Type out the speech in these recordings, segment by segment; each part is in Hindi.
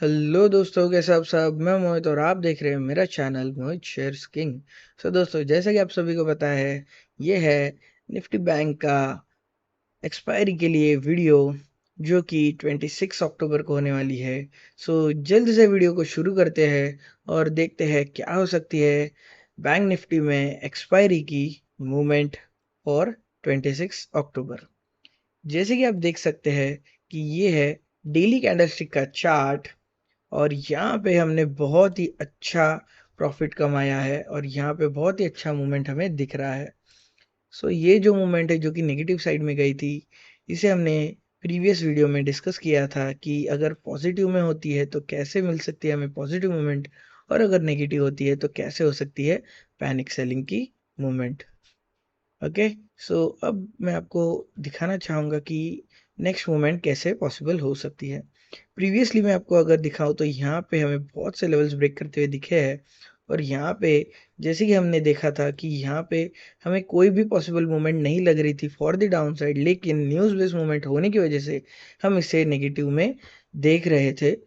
हेलो दोस्तों, कैसे आप सब। मैं मोहित और आप देख रहे हैं मेरा चैनल मोहित शेयर्स किंग। सो दोस्तों, जैसा कि आप सभी को पता है, ये है निफ्टी बैंक का एक्सपायरी के लिए वीडियो जो कि 26 अक्टूबर को होने वाली है। सो जल्द से वीडियो को शुरू करते हैं और देखते हैं क्या हो सकती है बैंक निफ्टी में एक्सपायरी की मूवमेंट फॉर 26 अक्टूबर। जैसे कि आप देख सकते हैं कि ये है डेली कैंडलस्टिक का चार्ट और यहाँ पे हमने बहुत ही अच्छा प्रॉफिट कमाया है और यहाँ पे बहुत ही अच्छा मूवमेंट हमें दिख रहा है। सो ये जो मूवमेंट है जो कि नेगेटिव साइड में गई थी, इसे हमने प्रीवियस वीडियो में डिस्कस किया था कि अगर पॉजिटिव में होती है तो कैसे मिल सकती है हमें पॉजिटिव मूवमेंट, और अगर नेगेटिव होती है तो कैसे हो सकती है पैनिक सेलिंग की मूवमेंट। ओके। सो अब मैं आपको दिखाना चाहूँगा कि नेक्स्ट मूवमेंट कैसे पॉसिबल हो सकती है। प्रीवियसली मैं आपको अगर दिखाऊं तो यहाँ पे हमें बहुत से लेवल्स ब्रेक करते हुए दिखे हैं और यहाँ पे जैसे कि हमने देखा था कि यहाँ पे हमें कोई भी पॉसिबल मूवमेंट नहीं लग रही थी फॉर द डाउन साइड, लेकिन न्यूज़ बेस्ड मूवमेंट होने की वजह से हम इसे नेगेटिव में देख रहे थे।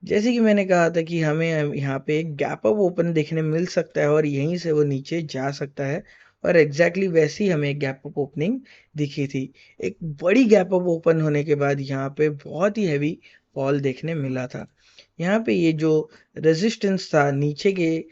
जैसे कि मैंने कहा था कि हमें यहाँ पे एक गैप अप ओपन देखने मिल सकता है और यहीं से वो नीचे जा सकता है, और एग्जैक्टली वैसी हमें गैप अप ओपनिंग दिखी थी। एक बड़ी गैप अप ओपन होने के बाद यहाँ पे बहुत ही हैवी फॉल देखने मिला था। यहाँ पे ये जो रेजिस्टेंस था नीचे के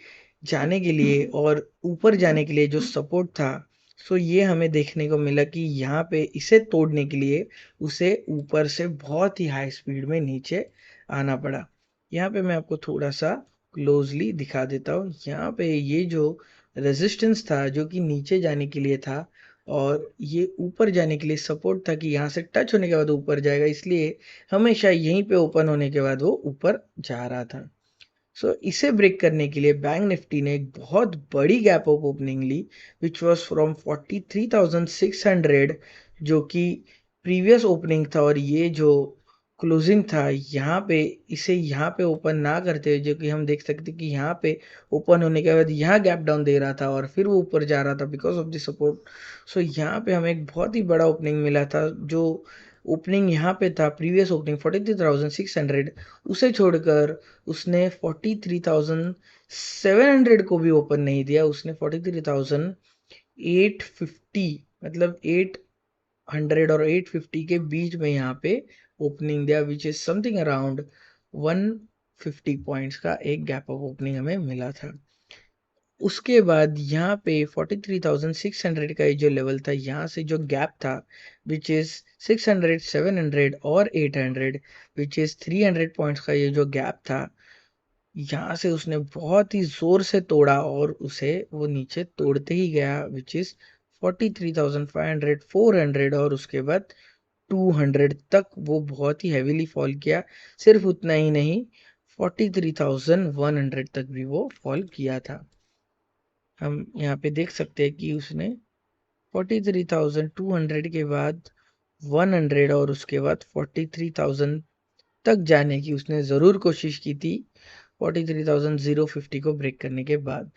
जाने के लिए और ऊपर जाने के लिए जो सपोर्ट था, सो ये हमें देखने को मिला कि यहाँ पे इसे तोड़ने के लिए उसे ऊपर से बहुत ही हाई स्पीड में नीचे आना पड़ा। यहाँ पे मैं आपको थोड़ा सा क्लोजली दिखा देता हूँ। यहाँ पे ये जो रेजिस्टेंस था जो कि नीचे जाने के लिए था और ये ऊपर जाने के लिए सपोर्ट था कि यहाँ से टच होने के बाद ऊपर जाएगा, इसलिए हमेशा यहीं पे ओपन होने के बाद वो ऊपर जा रहा था। सो इसे ब्रेक करने के लिए बैंक निफ्टी ने एक बहुत बड़ी गैप ऑफ ओपनिंग ली, विच वाज फ्रॉम 43,600, जो कि प्रीवियस ओपनिंग था, और ये जो क्लोजिंग था यहाँ पे, इसे यहाँ पे ओपन ना करते हुए जो कि हम देख सकते कि यहाँ पे ओपन होने के बाद यहाँ गैप डाउन दे रहा था और फिर वो ऊपर जा रहा था बिकॉज ऑफ द सपोर्ट। सो यहाँ पे हमें एक बहुत ही बड़ा ओपनिंग मिला था। जो ओपनिंग यहाँ पे था प्रीवियस ओपनिंग 43,600, उसे छोड़कर उसने 43,700 को भी ओपन नहीं दिया, उसने 43,850, मतलब 800 और 850 के बीच में यहाँ पे ओपनिंग दिया, which is something around 150 points का एक गैप ऑफ ओपनिंग हमें मिला था। उसके बाद यहाँ पे 43,600 का ये जो लेवल था, यहाँ से जो गैप था विच इज 600, 700 और 800, विच इज 300 पॉइंट्स का ये जो गैप था, यहाँ से उसने बहुत ही जोर से तोड़ा और उसे वो नीचे तोड़ते ही गया, विच इज 43,500, 400 और उसके बाद 200 तक वो बहुत ही हैवीली फॉल किया। सिर्फ उतना ही नहीं, 43,100 तक भी वो फॉल किया था। हम यहाँ पे देख सकते हैं कि उसने 43,200 के बाद 100 और उसके बाद 43,000 तक जाने की उसने ज़रूर कोशिश की थी 43,050 को ब्रेक करने के बाद।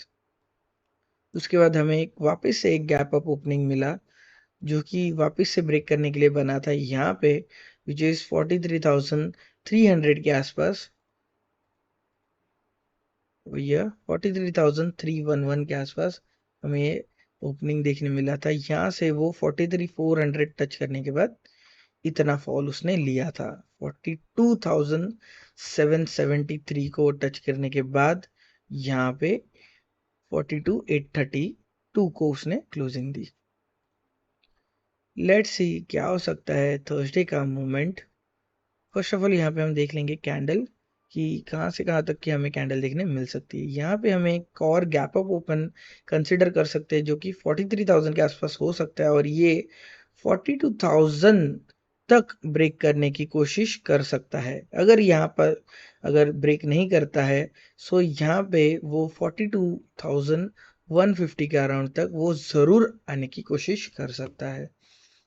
उसके बाद हमें एक वापस से एक गैप अप ओपनिंग मिला जो कि वापस से ब्रेक करने के लिए बना था यहाँ पे, विच इज़ 43,300 के आसपास, भैया 43,311 के आसपास हमें ओपनिंग देखने मिला था। यहाँ से वो 43,400 टच करने के बाद इतना फॉल उसने लिया था। 42,773 को टच करने के बाद यहाँ पे 42,832 को उसने क्लोजिंग दी। लेट्स सी क्या हो सकता है थर्सडे का मूवमेंट। फर्स्ट ऑफ ऑल यहाँ पे हम देख लेंगे कैंडल कि कहाँ से कहाँ तक की हमें कैंडल देखने मिल सकती है। यहाँ पे हमें एक और गैप अप ओपन कंसिडर कर सकते हैं जो कि 43,000 के आसपास हो सकता है और ये 42,000 तक ब्रेक करने की कोशिश कर सकता है। अगर यहाँ पर अगर ब्रेक नहीं करता है, सो यहाँ पे वो 42,150 के अराउंड तक वो ज़रूर आने की कोशिश कर सकता है।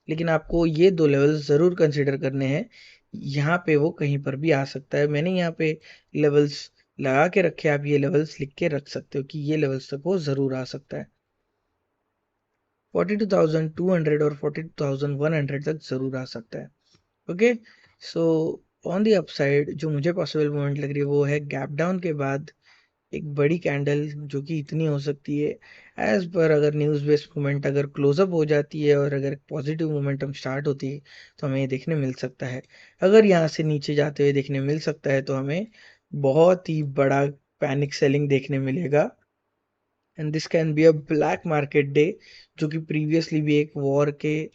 लेकिन आपको ये दो लेवल्स ज़रूर कंसिडर करने हैं, यहाँ पे वो कहीं पर भी आ सकता है। मैंने यहाँ पे लेवल्स लगा के रखे, आप ये लेवल्स लिख के रख सकते हो कि ये लेवल्स तक वो ज़रूर आ सकता है। 42,200 और 42,100 तक ज़रूर आ सकता है। Okay. So on the upside जो मुझे पॉसिबल मूवमेंट लग रही है वो है गैप डाउन के बाद एक बड़ी कैंडल जो कि इतनी हो सकती है एज पर अगर न्यूज़ बेस्ड मूवमेंट अगर क्लोजअप हो जाती है और अगर पॉजिटिव मोमेंटम स्टार्ट होती है तो हमें ये देखने मिल सकता है। अगर यहाँ से नीचे जाते हुए देखने मिल सकता है तो हमें बहुत ही बड़ा पैनिक सेलिंग देखने मिलेगा and this can be a black market day जो कि प्रीवियसली भी एक वॉर के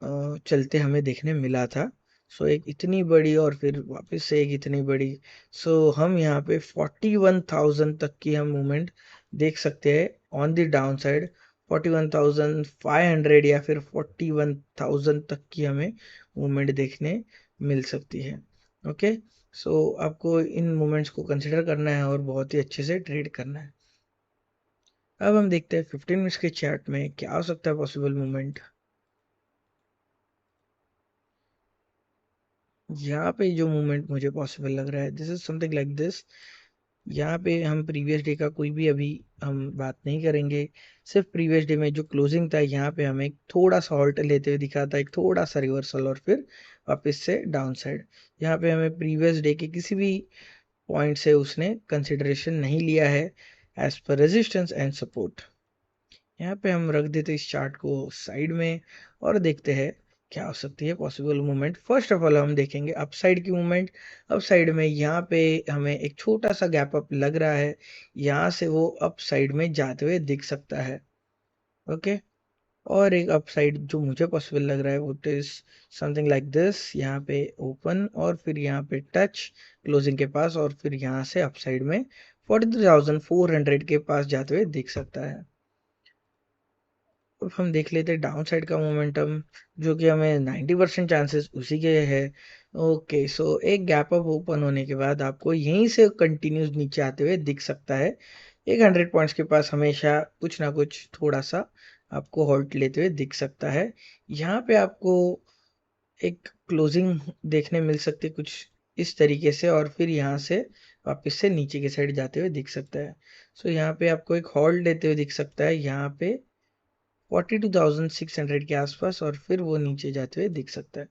चलते हमें देखने मिला था। सो एक इतनी बड़ी और फिर वापस से एक इतनी बड़ी। सो हम यहाँ पे 41,000 तक की हम मूवमेंट देख सकते हैं ऑन द डाउन साइड। 41,500 या फिर 41,000 तक की हमें मूवमेंट देखने मिल सकती है। ओके, सो आपको इन मूवमेंट्स को कंसिडर करना है और बहुत ही अच्छे से ट्रेड करना है। अब हम देखते हैं 15 मिनट्स के चार्ट में क्या हो सकता है पॉसिबल मूवमेंट। यहाँ पे जो मूवमेंट मुझे पॉसिबल लग रहा है this is something like this. यहाँ पे हम प्रीवियस डे का कोई भी अभी हम बात नहीं करेंगे। सिर्फ प्रीवियस डे में जो क्लोजिंग था यहाँ पे हमें एक थोड़ा सा हॉल्ट लेते हुए दिखा था, एक थोड़ा सा रिवर्सल और फिर वापस से डाउन साइड। यहाँ पे हमें प्रीवियस डे के किसी भी पॉइंट से उसने कंसिडरेशन नहीं लिया है as per resistance and support. यहाँ पे हम रख देते इस चार्ट को साइड में और देखते हैं क्या हो सकती है possible movement. First of all हम देखेंगे अपसाइड की मूवमेंट। अपसाइड में यहाँ पे हमें एक छोटा सा गैप अप लग रहा है, यहाँ से वो अप साइड में जाते हुए दिख सकता है। ओके, और एक अपसाइड जो मुझे पॉसिबल लग रहा है वो इज समथिंग लाइक दिस। यहाँ पे ओपन और फिर यहाँ पे टच क्लोजिंग के पास और फिर यहाँ से अपसाइड में 43,400 के पास जाते हुए दिख सकता है। अब हम देख लेते हैं डाउन साइड का मोमेंटम जो कि हमें 90% चांसेस उसी के है। ओके, सो एक गैप अप ओपन होने के बाद आपको यहीं से कंटिन्यूस नीचे आते हुए दिख सकता है। एक 100 पॉइंट्स के पास हमेशा कुछ ना कुछ थोड़ा सा आपको हॉल्ट लेते हुए दिख सकता है। यहाँ पे आपको एक क्लोजिंग देखने मिल सकती है कुछ इस तरीके से और फिर यहाँ से वापस से नीचे की साइड जाते हुए दिख सकता है। सो यहाँ पे आपको एक होल्ड लेते हुए दिख सकता है यहाँ पे 42,600 के आसपास और फिर वो नीचे जाते हुए दिख सकता है।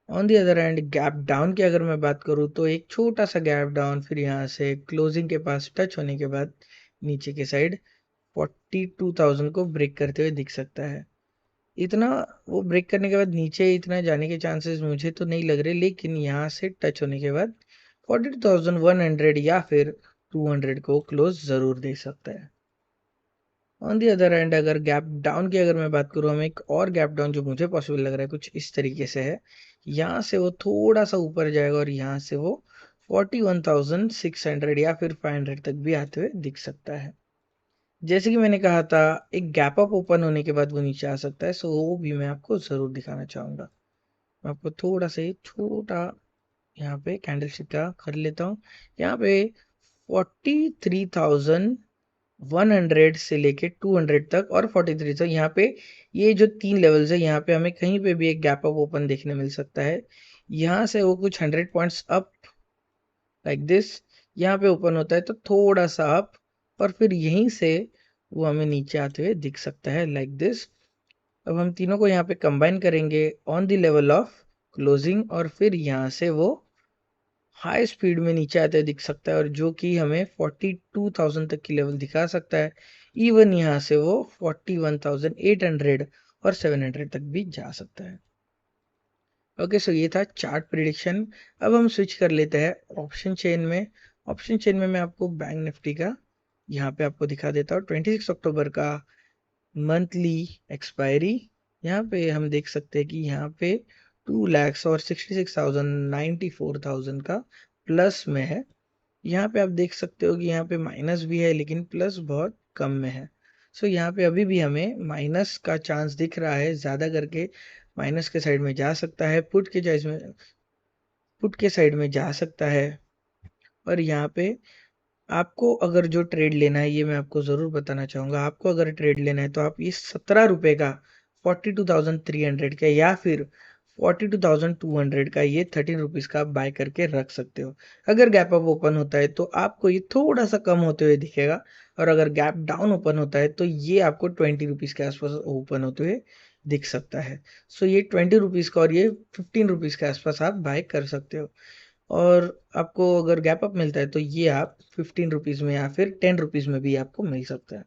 On the other hand gap down की अगर मैं बात करूँ तो एक छोटा सा गैप डाउन फिर यहाँ से क्लोजिंग के पास टच होने के बाद नीचे के साइड 42,000 को ब्रेक करते हुए दिख सकता है। इतना वो ब्रेक करने के बाद नीचे इतना जाने के चांसेस मुझे तो नहीं लग रहे, लेकिन यहाँ से टच होने के बाद 42,100 या फिर 200 को क्लोज जरूर दे सकता है। ऑन दी अदर एंड अगर गैप डाउन की अगर मैं बात करूँ, हमें एक और गैप डाउन जो मुझे पॉसिबल लग रहा है कुछ इस तरीके से है। यहाँ से वो थोड़ा सा ऊपर जाएगा और यहाँ से वो 41,600 या फिर 500 तक भी आते हुए दिख सकता है। जैसे कि मैंने कहा था एक गैप अप ओपन होने के बाद वो नीचे आ सकता है, सो वो भी मैं आपको जरूर दिखाना चाहूंगा। मैं आपको थोड़ा सा छोटा यहाँ पे कैंडल स्टिक का कर लेता हूँ। यहाँ पे 43,100 से लेके 200 तक और 43 तक यहाँ पे ये जो तीन लेवल्स है यहाँ पे हमें कहीं पे भी एक गैप अप ओपन देखने मिल सकता है। यहाँ से वो कुछ 100 पॉइंट्स अप लाइक दिस यहाँ पे ओपन होता है तो थोड़ा सा अप और फिर यहीं से वो हमें नीचे आते हुए दिख सकता है लाइक दिस। अब हम तीनों को यहाँ पे कंबाइन करेंगे on the level of closing और फिर यहाँ से वो हाई स्पीड में नीचे आते दिख सकता है और जो कि हमें 42,000 तक की लेवल दिखा सकता है। इवन यहाँ से वो 41,800 और 700 तक भी जा सकता है। ओके, सो ये था चार्ट प्रिडिक्शन। अब हम स्विच कर लेते हैं ऑप्शन चेन में। ऑप्शन चेन में मैं आपको बैंक निफ्टी का यहाँ पे आपको दिखा देता हूँ 26 अक्टूबर का मंथली एक्सपायरी। यहाँ पे हम देख सकते हैं कि यहाँ पे 2 lakhs और 66,000 94,000 का प्लस में है। यहाँ पे आप देख सकते हो कि यहाँ पे माइनस भी है लेकिन प्लस बहुत कम में है। सो यहाँ पे अभी भी हमें माइनस का चांस दिख रहा है, ज्यादा करके माइनस के साइड में जा सकता है, पुट के साइड में जा सकता है। और यहाँ पे आपको अगर जो ट्रेड लेना है ये मैं आपको जरूर बताना चाहूंगा। आपको अगर ट्रेड लेना है तो आप ये 17 रुपए का 42,300 का या फिर 42,200 का ये 13 रुपीज का आप बाय करके रख सकते हो। अगर गैप अप ओपन होता है तो आपको ये थोड़ा सा कम होते हुए दिखेगा और अगर गैप डाउन ओपन होता है तो ये आपको 20 रुपीज के आसपास ओपन होते हुए दिख सकता है। सो ये 20 रुपीज़ का और ये 15 रुपीज़ के आसपास आप बाय कर सकते हो। और आपको अगर गैप अप मिलता है तो ये आप 15 रुपीज़ में या फिर 10 रुपीज़ में भी आपको मिल सकता है।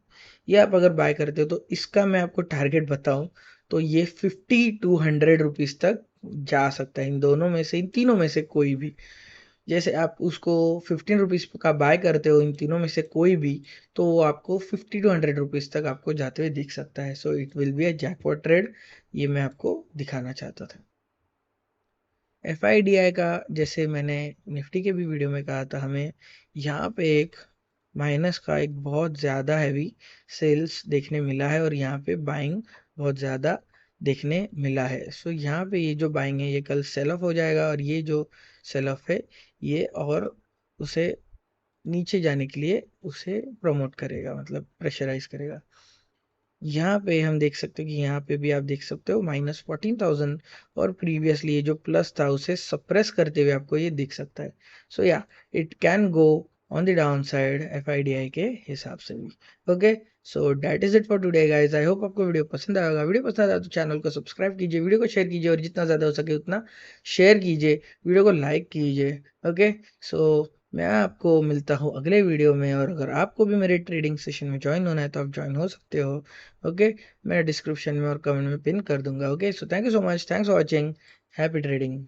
ये आप अगर बाय करते हो तो इसका मैं आपको टारगेट बताऊं तो ये 50 to 100 रुपीज़ तक जा सकता है, इन दोनों में से, इन तीनों में से कोई भी। जैसे आप उसको 15 रुपीज़ का बाय करते हो इन तीनों में से कोई भी, तो वो आपको 50 to 100 रुपीज़ तक आपको जाते हुए दिख सकता है। So it will be a jackpot trade. ये मैं आपको दिखाना चाहता था। FIDI का, जैसे मैंने निफ्टी के भी वीडियो में कहा था, हमें यहाँ पे एक माइनस का एक बहुत ज़्यादा हैवी सेल्स देखने मिला है और यहाँ पे बाइंग बहुत ज़्यादा देखने मिला है। सो यहाँ पे ये जो बाइंग है ये कल सेल ऑफ हो जाएगा और ये जो सेल ऑफ है ये और उसे नीचे जाने के लिए उसे प्रमोट करेगा, मतलब प्रेशराइज करेगा। यहाँ पे हम देख सकते हैं कि यहाँ पे भी आप देख सकते हो -14,000 और प्रीवियसली ये जो प्लस था उसे सप्रेस करते हुए आपको ये दिख सकता है। सो या it can go on the down side FIDI के हिसाब से भी। Okay, so that is it for today guys. I hope आपको वीडियो पसंद आएगा। वीडियो पसंद आया तो चैनल को सब्सक्राइब कीजिए, वीडियो को शेयर कीजिए और जितना ज़्यादा हो सके उतना शेयर कीजिए, वीडियो को लाइक कीजिए। ओके, सो मैं आपको मिलता हूँ अगले वीडियो में। और अगर आपको भी मेरे ट्रेडिंग सेशन में ज्वाइन होना है तो आप ज्वाइन हो सकते हो। ओके, मैं डिस्क्रिप्शन में और कमेंट में पिन कर दूंगा। Okay, so thank you so much, thanks for watching, happy trading.